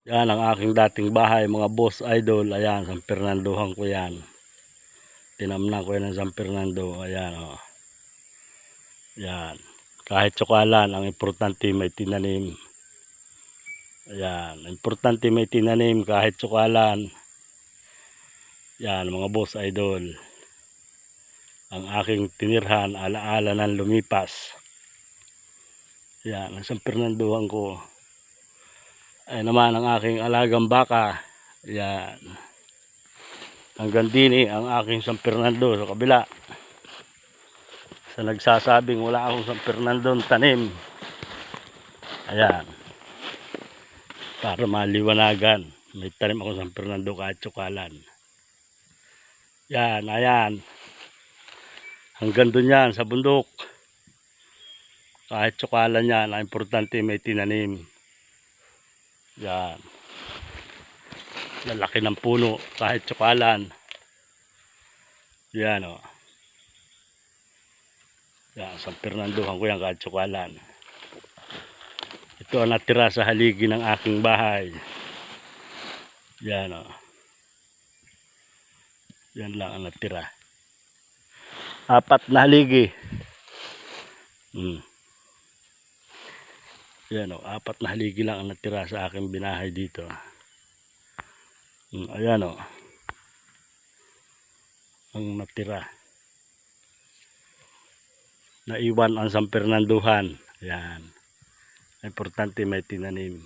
Yan ang aking dating bahay mga boss idol. Ayan, San Fernandohan ko yan. Tinamnan ko yan ng San Fernando. Ayan o. Yan. Kahit tsukalan, ang importante may tinanim. Ayan. Importante may tinanim kahit tsukalan. Yan mga boss idol. Ang aking tinirhan alaala ng lumipas. Yan. Ang San Fernandohan ko. Ay naman ang aking alagang baka. Yan. Hanggang dini ang aking San Fernando sa kabila. Sa nagsasabing wala akong San Fernando tanim. Ayan. Para maliwanagan. May tanim ako San Fernando kahit tsukalan. Yan, ayan. Hanggang dun yan sa bundok. Kahit tsukalan yan, ang importante may tinanim. Yan. Lalaki ng puno kahit tsukalan. Yan o. Yan, San Fernandohan ko yan kahit tsukalan. Ito ang natira sa haligi ng aking bahay. Yan o. Yan lang ang natira. 4 na haligi. Yan o. 4 na haligi lang ang natira sa aking binahay dito. Ayan o. Ang natira. Naiwan ang San Fernandohan. Yan. Importante may tinanim.